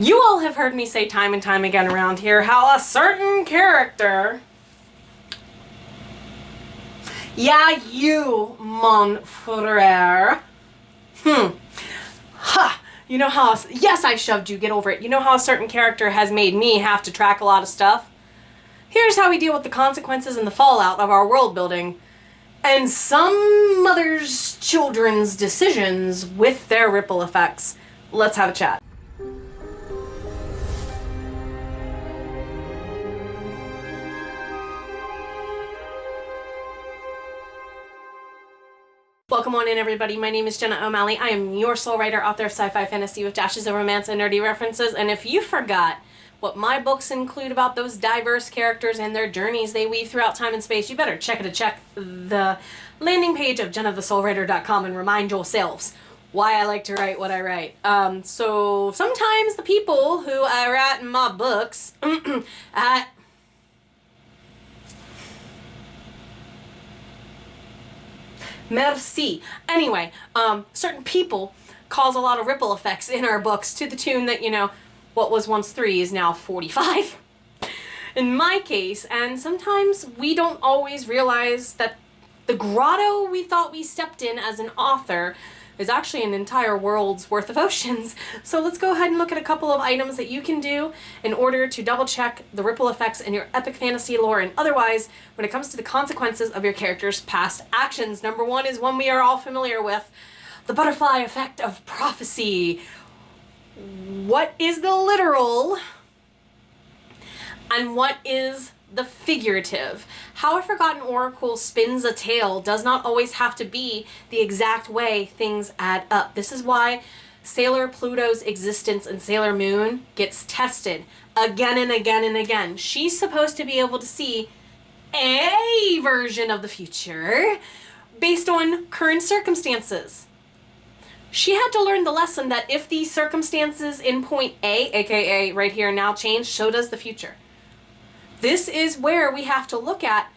You all have heard me say time and time again around here how a certain character... Yeah, you, mon frère. Ha! You know how... Yes, I shoved you. Get over it. You know how a certain character has made me have to track a lot of stuff? Here's how we deal with the consequences and the fallout of our world building. And some mother's children's decisions with their ripple effects. Let's have a chat. Welcome on in, everybody. My name is Jenna O'Malley. I am your soul writer, author of sci-fi fantasy with dashes of romance and nerdy references. And if you forgot what my books include about those diverse characters and their journeys they weave throughout time and space, you better check the landing page of jennathesoulwriter.com and remind yourselves why I like to write what I write. So sometimes the people who I write in my books Merci. Anyway, certain people cause a lot of ripple effects in our books to the tune that, you know, what was once 3 is now 45. In my case, and sometimes we don't always realize that the grotto we thought we stepped in as an author is actually an entire world's worth of oceans. So let's go ahead and look at a couple of items that you can do in order to double check the ripple effects in your epic fantasy lore and otherwise when it comes to the consequences of your character's past actions. Number 1 is one we are all familiar with, the butterfly effect of prophecy. What is the literal and what is the figurative? How a forgotten oracle spins a tale does not always have to be the exact way things add up. This is why Sailor Pluto's existence in Sailor Moon gets tested again and again and again. She's supposed to be able to see a version of the future based on current circumstances. She had to learn the lesson that if the circumstances in point A, aka right here and now, change, so does the future. This is where we have to look at,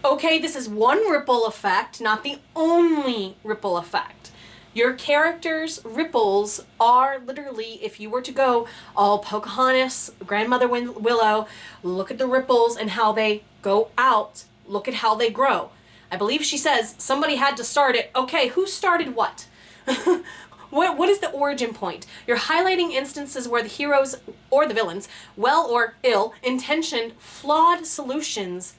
okay, this is one ripple effect, not the only ripple effect. Your character's ripples are literally, if you were to go all Pocahontas, Grandmother Willow, look at the ripples and how they go out, look at how they grow. I believe she says somebody had to start it. Okay, who started what? What is the origin point? You're highlighting instances where the heroes or the villains, well or ill, intentioned, flawed solutions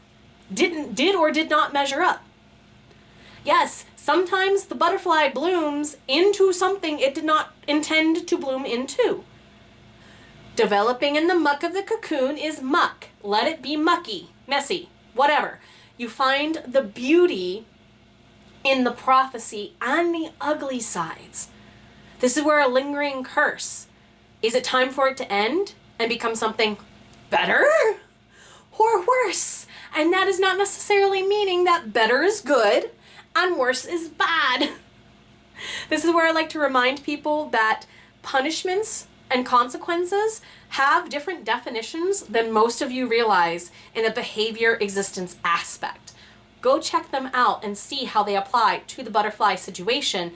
did or did not measure up. Yes, sometimes the butterfly blooms into something it did not intend to bloom into. Developing in the muck of the cocoon is muck. Let it be mucky, messy, whatever. You find the beauty in the prophecy and the ugly sides. This is where a lingering curse. Is it time for it to end and become something better or worse? And that is not necessarily meaning that better is good and worse is bad. This is where I like to remind people that punishments and consequences have different definitions than most of you realize in a behavior existence aspect. Go check them out and see how they apply to the butterfly situation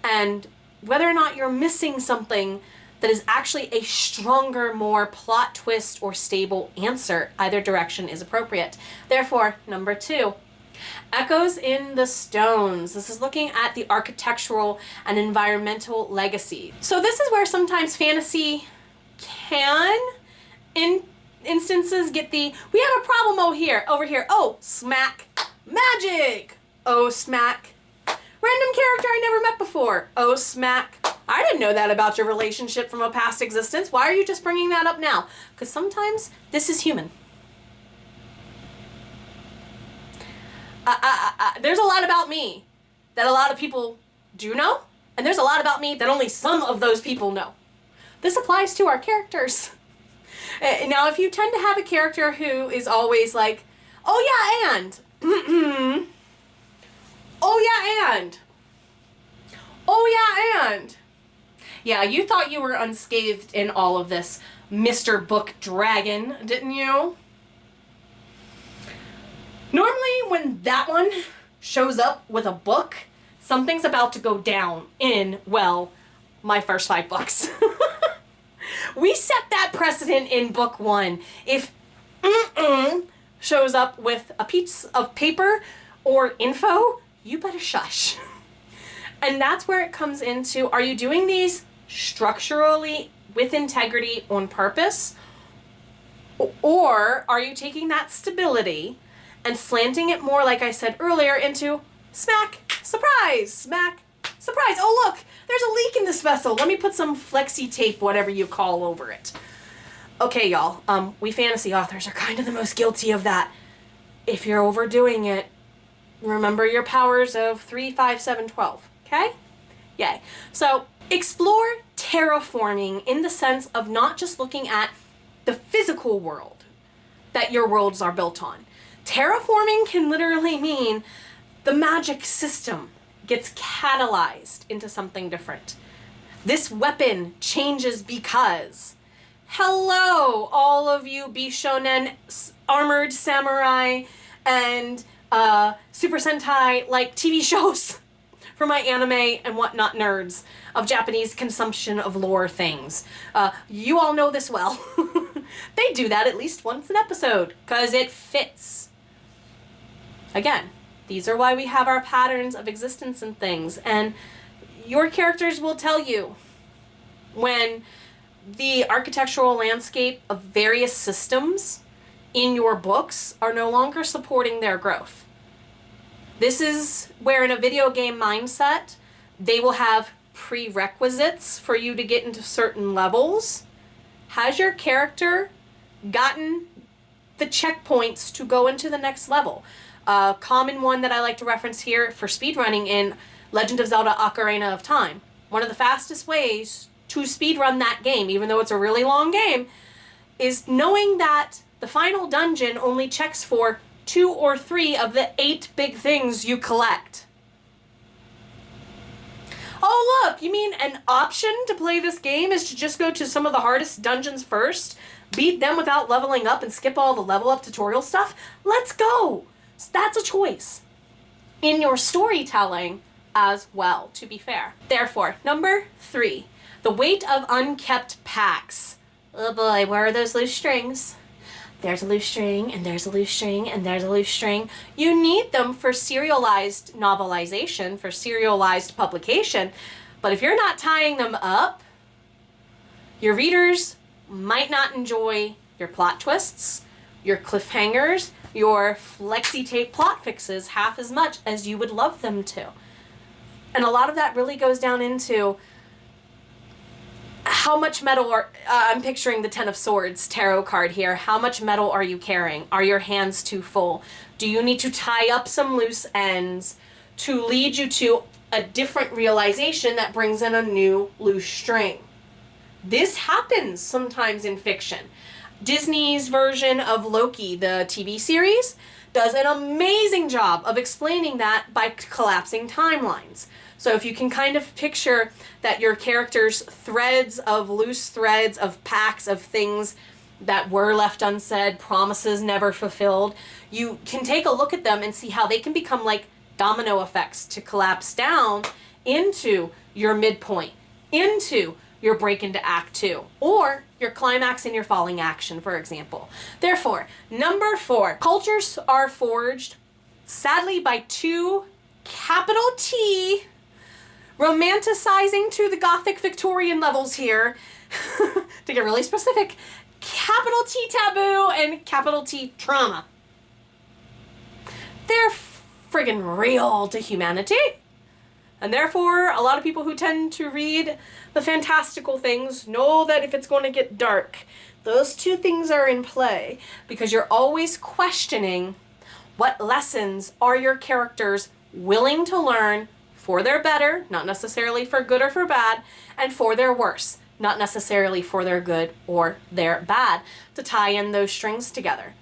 and whether or not you're missing something that is actually a stronger, more plot twist or stable answer. Either direction is appropriate. Therefore, number 2, echoes in the stones. This is looking at the architectural and environmental legacy. So this is where sometimes fantasy can, in instances, get the, we have a problem over here. Oh, smack, magic. Oh, smack, random character I never met before. Oh, smack, I didn't know that about your relationship from a past existence. Why are you just bringing that up now? Because sometimes this is human. There's a lot about me that a lot of people do know, and there's a lot about me that only some of those people know. This applies to our characters. Now, if you tend to have a character who is always like, oh yeah, and, oh yeah, and, oh yeah, and. Yeah, you thought you were unscathed in all of this, Mr. Book Dragon, didn't you? Normally, when that one shows up with a book, something's about to go down in, well, my first 5 books. We set that precedent in book 1. If shows up with a piece of paper or info, you better shush. And that's where it comes into, are you doing these structurally with integrity on purpose? Or are you taking that stability and slanting it more, like I said earlier, into smack, surprise, smack, surprise. Oh, look, there's a leak in this vessel. Let me put some flexi tape, whatever you call, over it. Okay, y'all, we fantasy authors are kind of the most guilty of that. If you're overdoing it, remember your powers of 3, 5, 7, 12, okay? Yay. So explore terraforming in the sense of not just looking at the physical world that your worlds are built on. Terraforming can literally mean the magic system gets catalyzed into something different. This weapon changes because, hello, all of you Bishonen armored samurai and Super Sentai like TV shows for my anime and whatnot nerds of Japanese consumption of lore things. You all know this well. They do that at least once an episode because it fits. Again, these are why we have our patterns of existence and things, and your characters will tell you when the architectural landscape of various systems in your books are no longer supporting their growth. This is where in a video game mindset, they will have prerequisites for you to get into certain levels. Has your character gotten the checkpoints to go into the next level? A common one that I like to reference here for speedrunning in Legend of Zelda Ocarina of Time. One of the fastest ways to speedrun that game, even though it's a really long game, is knowing that the final dungeon only checks for 2 or 3 of the 8 big things you collect. Oh look, you mean an option to play this game is to just go to some of the hardest dungeons first, beat them without leveling up and skip all the level up tutorial stuff? Let's go! So that's a choice in your storytelling as well, to be fair. Therefore, number 3, the weight of unkept packs. Oh boy, where are those loose strings? There's a loose string, and there's a loose string, and there's a loose string. You need them for serialized novelization, for serialized publication. But if you're not tying them up, your readers might not enjoy your plot twists, your cliffhangers, your flexi tape plot fixes half as much as you would love them to. And a lot of that really goes down into how much metal are, I'm picturing the Ten of Swords tarot card here. How much metal are you carrying? Are your hands too full? Do you need to tie up some loose ends to lead you to a different realization that brings in a new loose string? This happens sometimes in fiction. Disney's version of Loki, the TV series, does an amazing job of explaining that by collapsing timelines. So if you can kind of picture that your character's threads of loose threads of packs of things that were left unsaid, promises never fulfilled, you can take a look at them and see how they can become like domino effects to collapse down into your midpoint, into your break into Act 2, or your climax in your falling action, for example. Therefore, number 4, cultures are forged, sadly, by 2 capital T, romanticizing to the Gothic Victorian levels here, to get really specific, capital T taboo and capital T trauma. They're friggin' real to humanity. And therefore, a lot of people who tend to read the fantastical things know that if it's going to get dark, those 2 things are in play, because you're always questioning what lessons are your characters willing to learn for their better, not necessarily for good or for bad, and for their worse, not necessarily for their good or their bad, to tie in those strings together.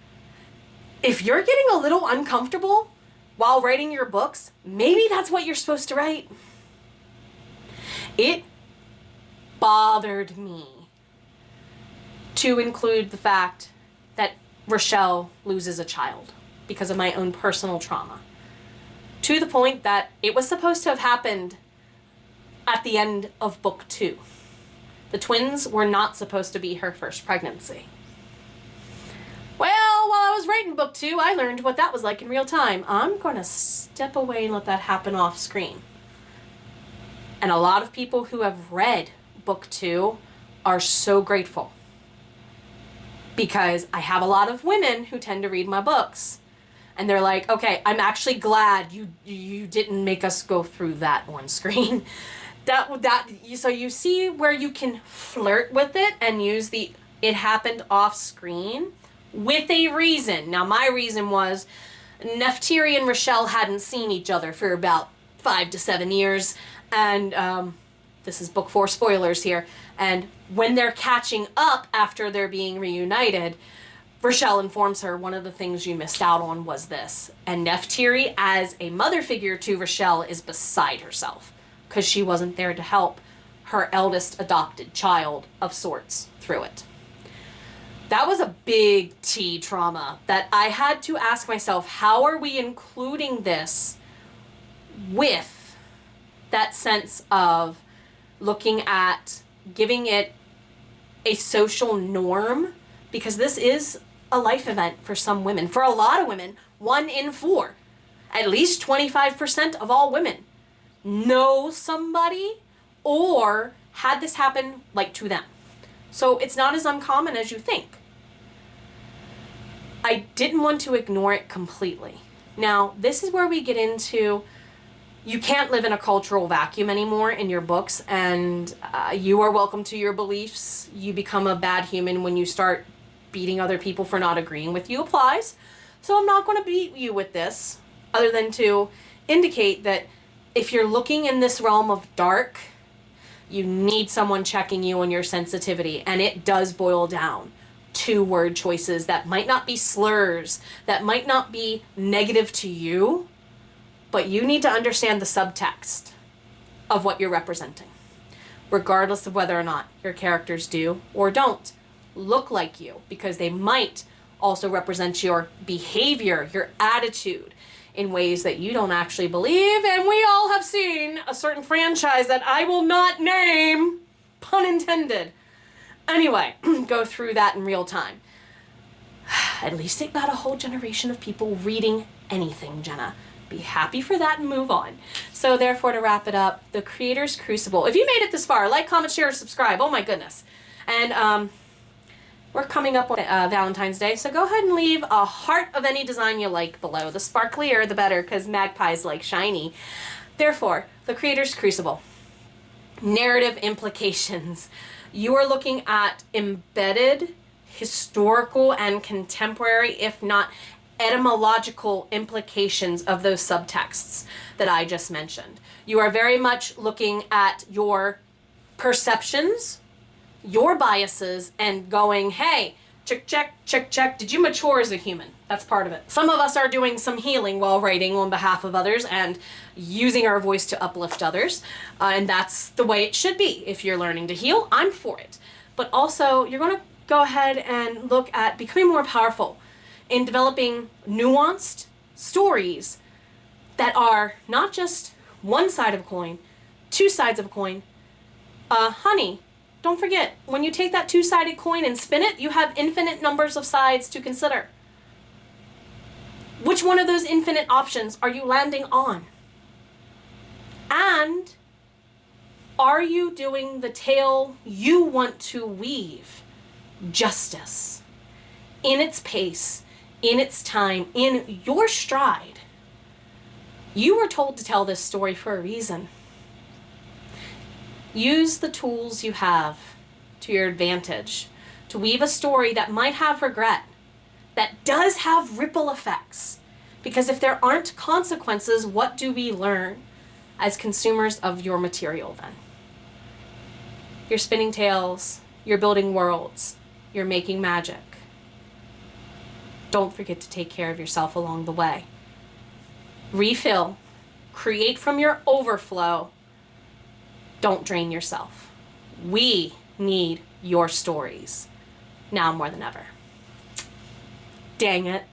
If you're getting a little uncomfortable while writing your books, maybe that's what you're supposed to write. It bothered me to include the fact that Rochelle loses a child because of my own personal trauma, to the point that it was supposed to have happened at the end of book 2. The twins were not supposed to be her first pregnancy. Well, while I was writing book 2, I learned what that was like in real time. I'm going to step away and let that happen off screen. And a lot of people who have read book 2 are so grateful. Because I have a lot of women who tend to read my books. And they're like, okay, I'm actually glad you didn't make us go through that on screen. So you see where you can flirt with it and use the "it happened off screen" with a reason. Now, my reason was Neftiri and Rochelle hadn't seen each other for about 5 to 7 years. And this is book 4 spoilers here. And when they're catching up after they're being reunited, Rochelle informs her one of the things you missed out on was this. And Neftiri, as a mother figure to Rochelle, is beside herself because she wasn't there to help her eldest adopted child of sorts through it. That was a big T trauma that I had to ask myself, how are we including this with that sense of looking at giving it a social norm? Because this is a life event for some women. For a lot of women, 1 in 4, at least 25% of all women know somebody or had this happen like to them. So it's not as uncommon as you think. I didn't want to ignore it completely. Now, this is where we get into, you can't live in a cultural vacuum anymore in your books, and you are welcome to your beliefs. You become a bad human when you start beating other people for not agreeing with you applies. So I'm not going to beat you with this, other than to indicate that if you're looking in this realm of dark, you need someone checking you on your sensitivity, and it does boil down to word choices that might not be slurs, that might not be negative to you, but you need to understand the subtext of what you're representing, regardless of whether or not your characters do or don't look like you, because they might also represent your behavior, your attitude in ways that you don't actually believe. And we all have seen a certain franchise that I will not name, pun intended. Anyway, go through that in real time. At least it got a whole generation of people reading anything, Jenna. Be happy for that and move on. So therefore, to wrap it up, The Creator's Crucible. If you made it this far, like, comment, share, subscribe. Oh my goodness. And we're coming up on Valentine's Day, so go ahead and leave a heart of any design you like below. The sparklier, the better, because magpies like shiny. Therefore, The Creator's Crucible. Narrative implications. You are looking at embedded, historical, and contemporary, if not etymological implications of those subtexts that I just mentioned. You are very much looking at your perceptions, your biases, and going, hey, check, check, check, check. Did you mature as a human? That's part of it. Some of us are doing some healing while writing on behalf of others and using our voice to uplift others. And that's the way it should be. If you're learning to heal, I'm for it. But also, you're going to go ahead and look at becoming more powerful in developing nuanced stories that are not just one side of a coin, 2 sides of a coin. Honey, don't forget, when you take that 2-sided coin and spin it, you have infinite numbers of sides to consider. Which one of those infinite options are you landing on? And are you doing the tale you want to weave justice in its pace, in its time, in your stride? You were told to tell this story for a reason. Use the tools you have to your advantage to weave a story that might have regret, that does have ripple effects. Because if there aren't consequences, what do we learn as consumers of your material then? You're spinning tales, you're building worlds, you're making magic. Don't forget to take care of yourself along the way. Refill, create from your overflow. Don't drain yourself. We need your stories now more than ever. Dang it.